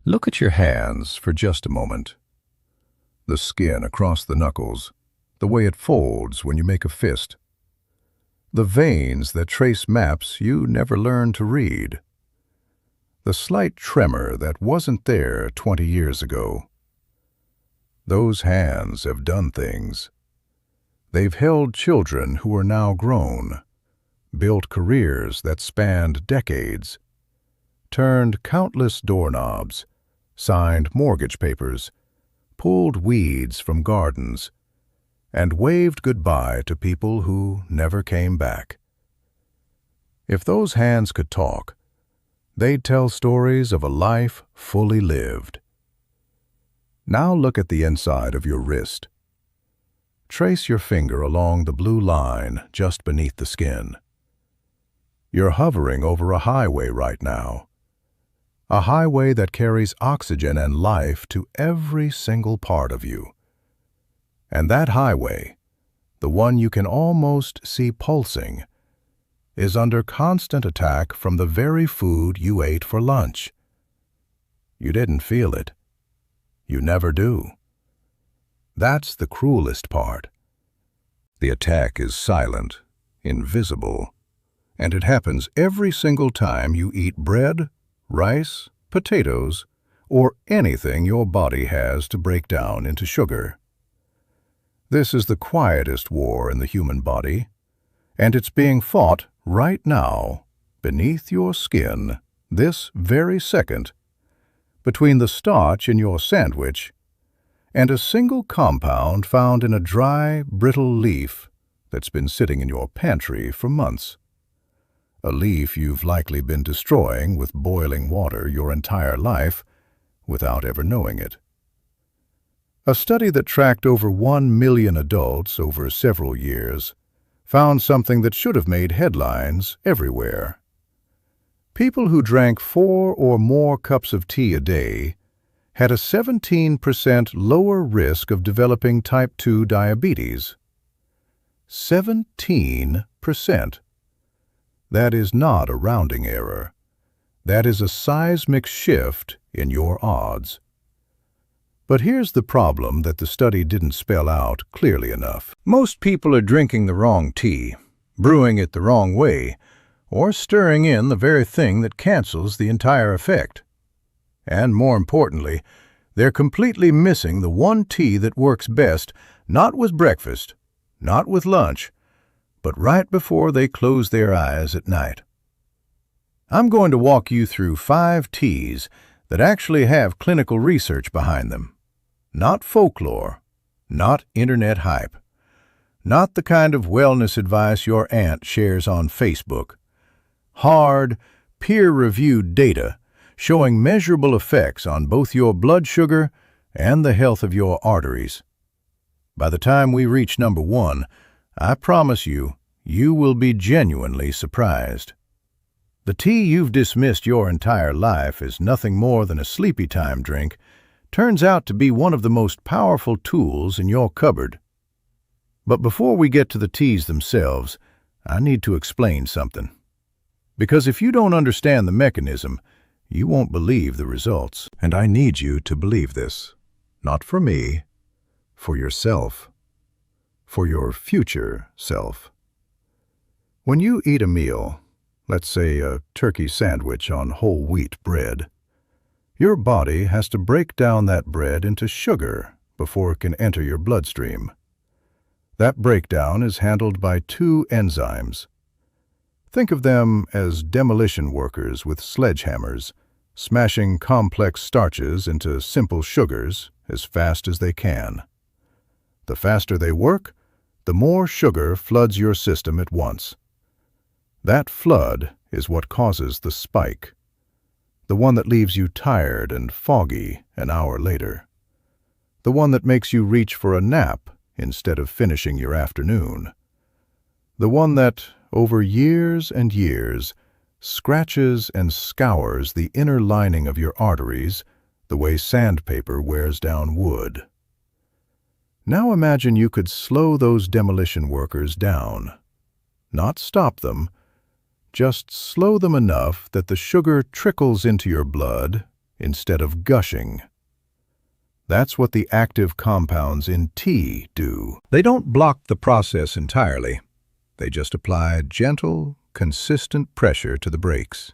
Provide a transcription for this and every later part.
Look at your hands for just a moment. The skin across the knuckles, the way it folds when you make a fist. The veins that trace maps you never learned to read. The slight tremor that wasn't there 20 years ago. Those hands have done things. They've held children who are now grown, built careers that spanned decades, turned countless doorknobs, signed mortgage papers, pulled weeds from gardens, and waved goodbye to people who never came back. If those hands could talk, they'd tell stories of a life fully lived. Now look at the inside of your wrist. Trace your finger along the blue line just beneath the skin. You're hovering over a highway right now. A highway that carries oxygen and life to every single part of you. And that highway, the one you can almost see pulsing, is under constant attack from the very food you ate for lunch. You didn't feel it. You never do. That's the cruelest part. The attack is silent, invisible, and it happens every single time you eat bread, rice, potatoes, or anything your body has to break down into sugar. This is the quietest war in the human body, and it's being fought right now, beneath your skin, this very second, between the starch in your sandwich and a single compound found in a dry, brittle leaf that's been sitting in your pantry for months. A leaf you've likely been destroying with boiling water your entire life without ever knowing it. A study that tracked over 1 million adults over several years found something that should have made headlines everywhere. People who drank 4 or more cups of tea a day had a 17% lower risk of developing type 2 diabetes. 17%. That is not a rounding error. That is a seismic shift in your odds. But here's the problem that the study didn't spell out clearly enough. Most people are drinking the wrong tea, brewing it the wrong way, or stirring in the very thing that cancels the entire effect. And more importantly, they're completely missing the one tea that works best, not with breakfast, not with lunch, but right before they close their eyes at night. I'm going to walk you through 5 teas that actually have clinical research behind them. Not folklore, not internet hype, not the kind of wellness advice your aunt shares on Facebook. Hard, peer-reviewed data showing measurable effects on both your blood sugar and the health of your arteries. By the time we reach number 1, I promise you, you will be genuinely surprised. The tea you've dismissed your entire life as nothing more than a sleepy time drink turns out to be one of the most powerful tools in your cupboard. But before we get to the teas themselves, I need to explain something. Because if you don't understand the mechanism, you won't believe the results. And I need you to believe this. Not for me, for yourself, for your future self. When you eat a meal, let's say a turkey sandwich on whole wheat bread, your body has to break down that bread into sugar before it can enter your bloodstream. That breakdown is handled by 2 enzymes. Think of them as demolition workers with sledgehammers, smashing complex starches into simple sugars as fast as they can. The faster they work, the more sugar floods your system at once. That flood is what causes the spike, the one that leaves you tired and foggy an hour later, the one that makes you reach for a nap instead of finishing your afternoon, the one that, over years and years, scratches and scours the inner lining of your arteries the way sandpaper wears down wood. Now imagine you could slow those demolition workers down. Not stop them, just slow them enough that the sugar trickles into your blood instead of gushing. That's what the active compounds in tea do. They don't block the process entirely. They just apply gentle, consistent pressure to the brakes.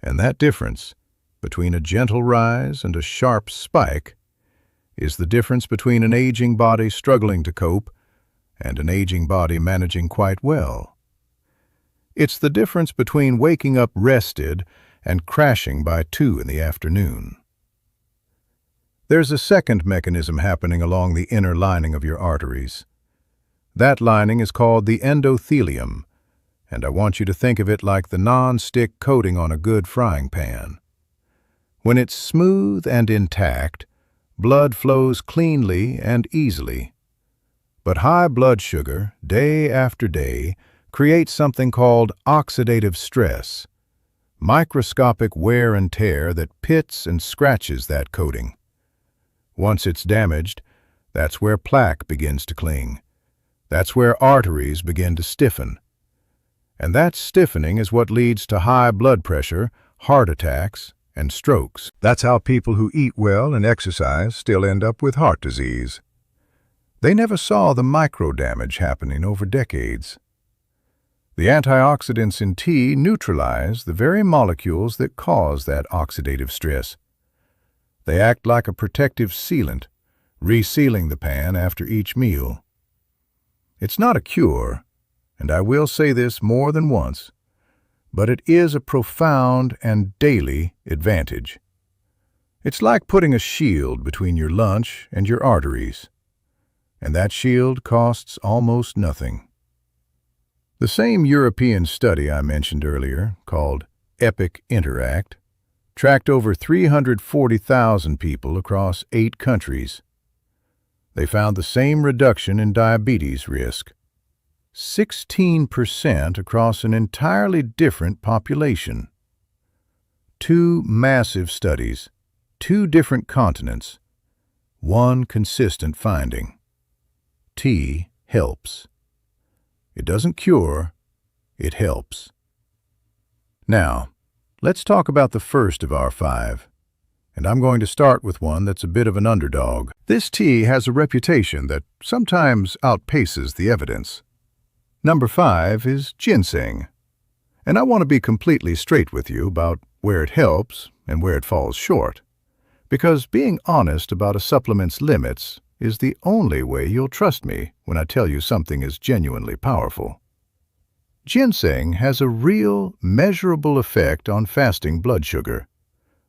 And that difference between a gentle rise and a sharp spike is the difference between an aging body struggling to cope and an aging body managing quite well. It's the difference between waking up rested and crashing by 2 in the afternoon. There's a second mechanism happening along the inner lining of your arteries. That lining is called the endothelium, and I want you to think of it like the non-stick coating on a good frying pan. When it's smooth and intact, blood flows cleanly and easily. But high blood sugar, day after day, creates something called oxidative stress, microscopic wear and tear that pits and scratches that coating. Once it's damaged, that's where plaque begins to cling. That's where arteries begin to stiffen. And that stiffening is what leads to high blood pressure, heart attacks, and strokes. That's how people who eat well and exercise still end up with heart disease. They never saw the micro damage happening over decades. The antioxidants in tea neutralize the very molecules that cause that oxidative stress. They act like a protective sealant, resealing the pan after each meal. It's not a cure, and I will say this more than once, but it is a profound and daily advantage. It's like putting a shield between your lunch and your arteries, and that shield costs almost nothing. The same European study I mentioned earlier, called EPIC Interact, tracked over 340,000 people across 8 countries. They found the same reduction in diabetes risk, 16% across an entirely different population. 2 massive studies, 2 different continents, 1 consistent finding. Tea helps. It doesn't cure, it helps. Now, let's talk about the first of our 5, and I'm going to start with one that's a bit of an underdog. This tea has a reputation that sometimes outpaces the evidence. Number 5 is ginseng, and I want to be completely straight with you about where it helps and where it falls short, because being honest about a supplement's limits is the only way you'll trust me when I tell you something is genuinely powerful. Ginseng has a real, measurable effect on fasting blood sugar.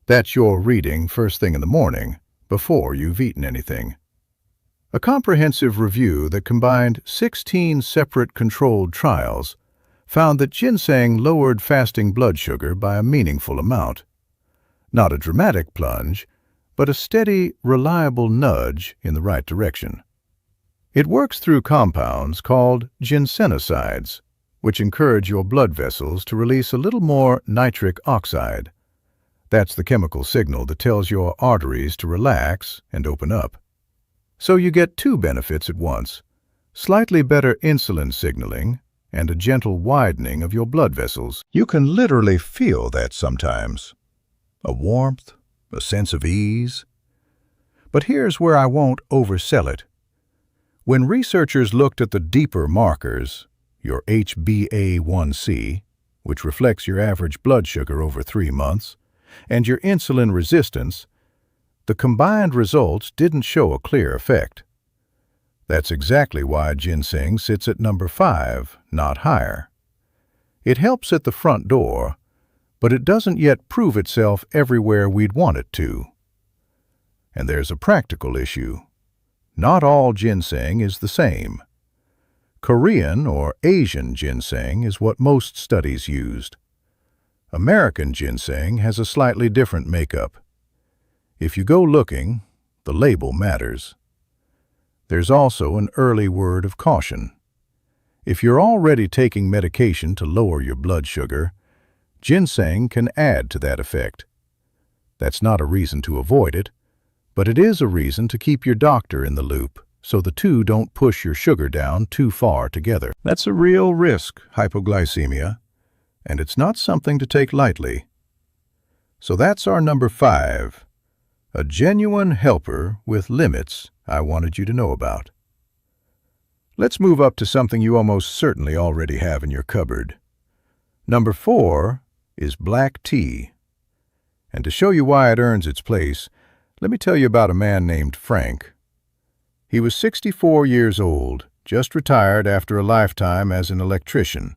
That's your reading first thing in the morning, before you've eaten anything. A comprehensive review that combined 16 separate controlled trials found that ginseng lowered fasting blood sugar by a meaningful amount. Not a dramatic plunge, but a steady, reliable nudge in the right direction. It works through compounds called ginsenosides, which encourage your blood vessels to release a little more nitric oxide. That's the chemical signal that tells your arteries to relax and open up. So you get 2 benefits at once: slightly better insulin signaling and a gentle widening of your blood vessels. You can literally feel that sometimes. A warmth, a sense of ease. But here's where I won't oversell it. When researchers looked at the deeper markers, your HbA1c, which reflects your average blood sugar over 3 months, and your insulin resistance, the combined results didn't show a clear effect. That's exactly why ginseng sits at number 5, not higher. It helps at the front door, but it doesn't yet prove itself everywhere we'd want it to. And there's a practical issue. Not all ginseng is the same. Korean or Asian ginseng is what most studies used. American ginseng has a slightly different makeup. If you go looking, the label matters. There's also an early word of caution. If you're already taking medication to lower your blood sugar, ginseng can add to that effect. That's not a reason to avoid it, but it is a reason to keep your doctor in the loop, so the two don't push your sugar down too far together. That's a real risk, hypoglycemia, and it's not something to take lightly. So that's our number 5, a genuine helper with limits I wanted you to know about. Let's move up to something you almost certainly already have in your cupboard. Number 4 is black tea. And to show you why it earns its place, let me tell you about a man named Frank. He was 64 years old, just retired after a lifetime as an electrician.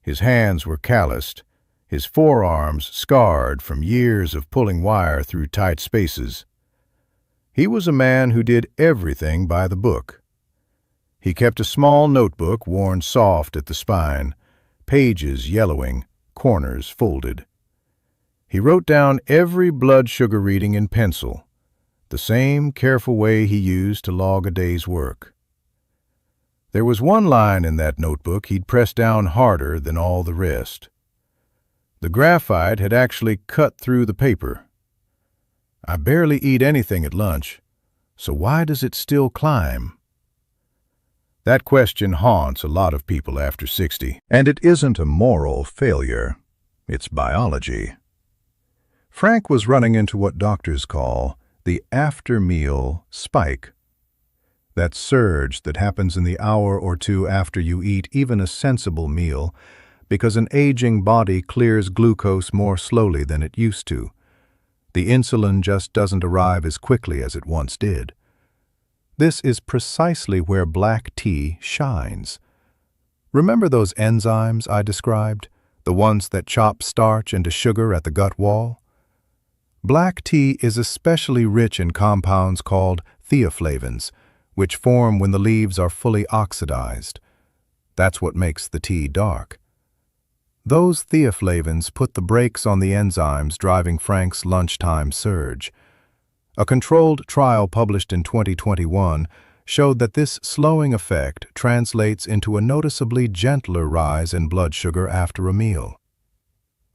His hands were calloused, his forearms scarred from years of pulling wire through tight spaces. He was a man who did everything by the book. He kept a small notebook worn soft at the spine, pages yellowing, corners folded. He wrote down every blood sugar reading in pencil, the same careful way he used to log a day's work. There was one line in that notebook he'd pressed down harder than all the rest. The graphite had actually cut through the paper. "I barely eat anything at lunch, so why does it still climb?" That question haunts a lot of people after 60. And it isn't a moral failure, it's biology. Frank was running into what doctors call the after-meal spike. That surge that happens in the hour or two after you eat even a sensible meal because an aging body clears glucose more slowly than it used to. The insulin just doesn't arrive as quickly as it once did. This is precisely where black tea shines. Remember those enzymes I described, the ones that chop starch into sugar at the gut wall? Black tea is especially rich in compounds called theaflavins, which form when the leaves are fully oxidized. That's what makes the tea dark. Those theaflavins put the brakes on the enzymes driving Frank's lunchtime surge. A controlled trial published in 2021 showed that this slowing effect translates into a noticeably gentler rise in blood sugar after a meal.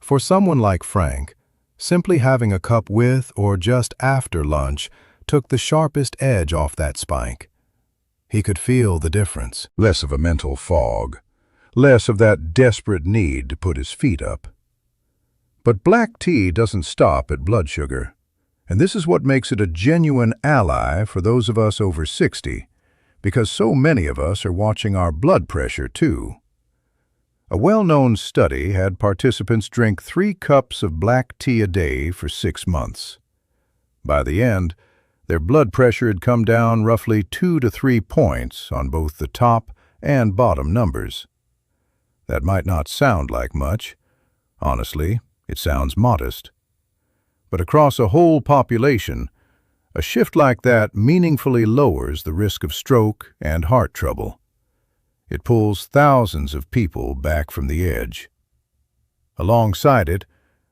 For someone like Frank, simply having a cup with or just after lunch took the sharpest edge off that spike. He could feel the difference. Less of a mental fog, less of that desperate need to put his feet up. But black tea doesn't stop at blood sugar, and this is what makes it a genuine ally for those of us over 60, because so many of us are watching our blood pressure too. A well-known study had participants drink 3 cups of black tea a day for 6 months. By the end, their blood pressure had come down roughly 2 to 3 points on both the top and bottom numbers. That might not sound like much. Honestly, it sounds modest. But across a whole population, a shift like that meaningfully lowers the risk of stroke and heart trouble. It pulls thousands of people back from the edge. Alongside it,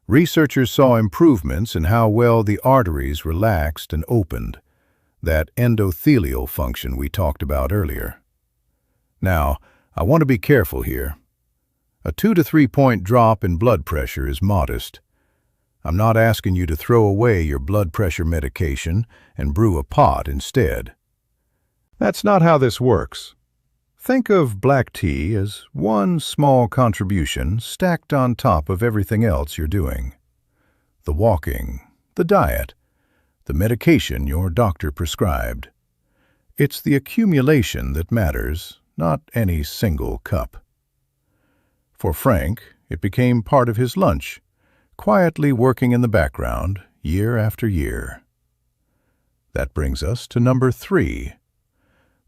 researchers saw improvements in how well the arteries relaxed and opened, that endothelial function we talked about earlier. Now, I want to be careful here. A 2 to 3 point drop in blood pressure is modest. I'm not asking you to throw away your blood pressure medication and brew a pot instead. That's not how this works. Think of black tea as one small contribution stacked on top of everything else you're doing. The walking, the diet, the medication your doctor prescribed. It's the accumulation that matters, not any single cup. For Frank, it became part of his lunch, quietly working in the background year after year. That brings us to number 3.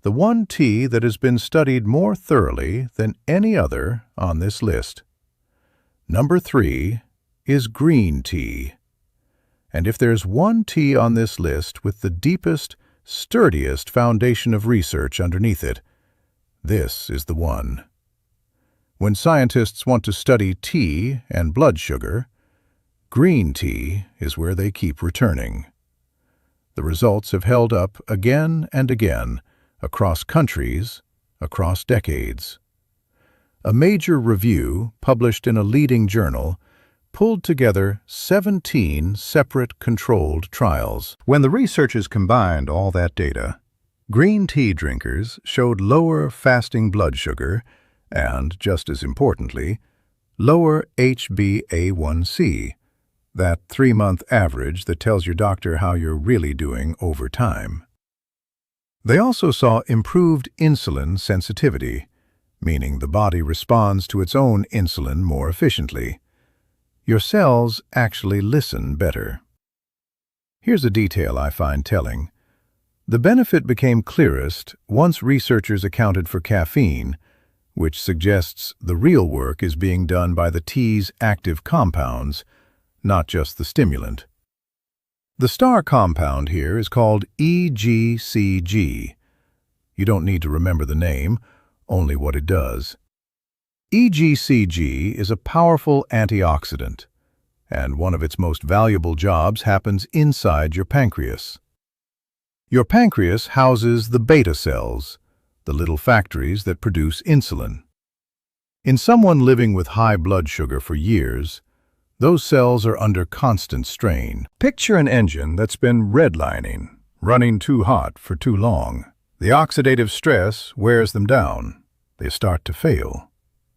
The one tea that has been studied more thoroughly than any other on this list. Number 3 is green tea. And if there's one tea on this list with the deepest, sturdiest foundation of research underneath it, this is the one. When scientists want to study tea and blood sugar, green tea is where they keep returning. The results have held up again and again, across countries, across decades. A major review, published in a leading journal, pulled together 17 separate controlled trials. When the researchers combined all that data, green tea drinkers showed lower fasting blood sugar and, just as importantly, lower HbA1c, that 3-month average that tells your doctor how you're really doing over time. They also saw improved insulin sensitivity, meaning the body responds to its own insulin more efficiently. Your cells actually listen better. Here's a detail I find telling. The benefit became clearest once researchers accounted for caffeine, which suggests the real work is being done by the tea's active compounds, not just the stimulant. The star compound here is called EGCG. You don't need to remember the name, only what it does. EGCG is a powerful antioxidant, and one of its most valuable jobs happens inside your pancreas. Your pancreas houses the beta cells, the little factories that produce insulin. In someone living with high blood sugar for years, those cells are under constant strain. Picture an engine that's been redlining, running too hot for too long. The oxidative stress wears them down. They start to fail.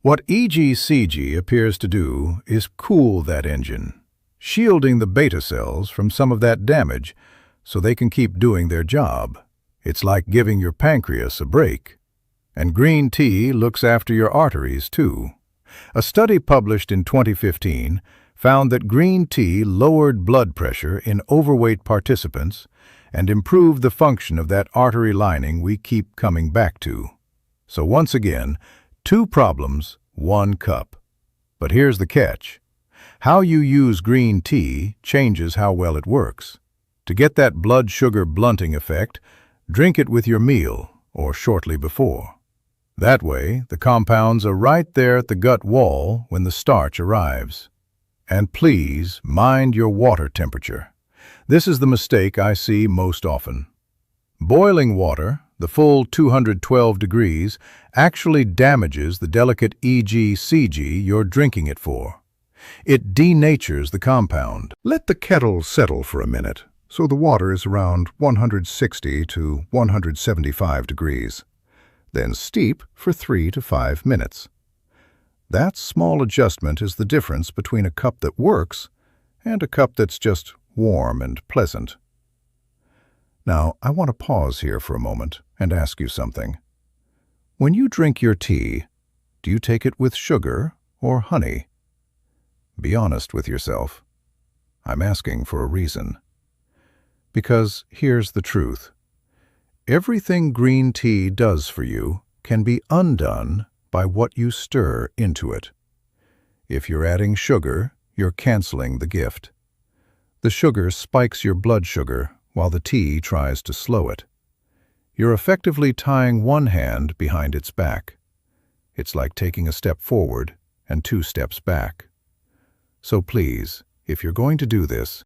What EGCG appears to do is cool that engine, shielding the beta cells from some of that damage so they can keep doing their job. It's like giving your pancreas a break. And green tea looks after your arteries, too. A study published in 2015 found that green tea lowered blood pressure in overweight participants and improved the function of that artery lining we keep coming back to. So once again, 2 problems, 1 cup. But here's the catch. How you use green tea changes how well it works. To get that blood sugar blunting effect, drink it with your meal or shortly before. That way, the compounds are right there at the gut wall when the starch arrives. And please mind your water temperature. This is the mistake I see most often. Boiling water, the full 212 degrees, actually damages the delicate EGCG you're drinking it for. It denatures the compound. Let the kettle settle for a minute, so the water is around 160 to 175 degrees. Then steep for 3 to 5 minutes. That small adjustment is the difference between a cup that works and a cup that's just warm and pleasant. Now, I want to pause here for a moment and ask you something. When you drink your tea, do you take it with sugar or honey? Be honest with yourself. I'm asking for a reason. Because here's the truth. Everything green tea does for you can be undone by what you stir into it. If you're adding sugar, you're canceling the gift. The sugar spikes your blood sugar while the tea tries to slow it. You're effectively tying one hand behind its back. It's like taking a step forward and 2 steps back. So please, if you're going to do this,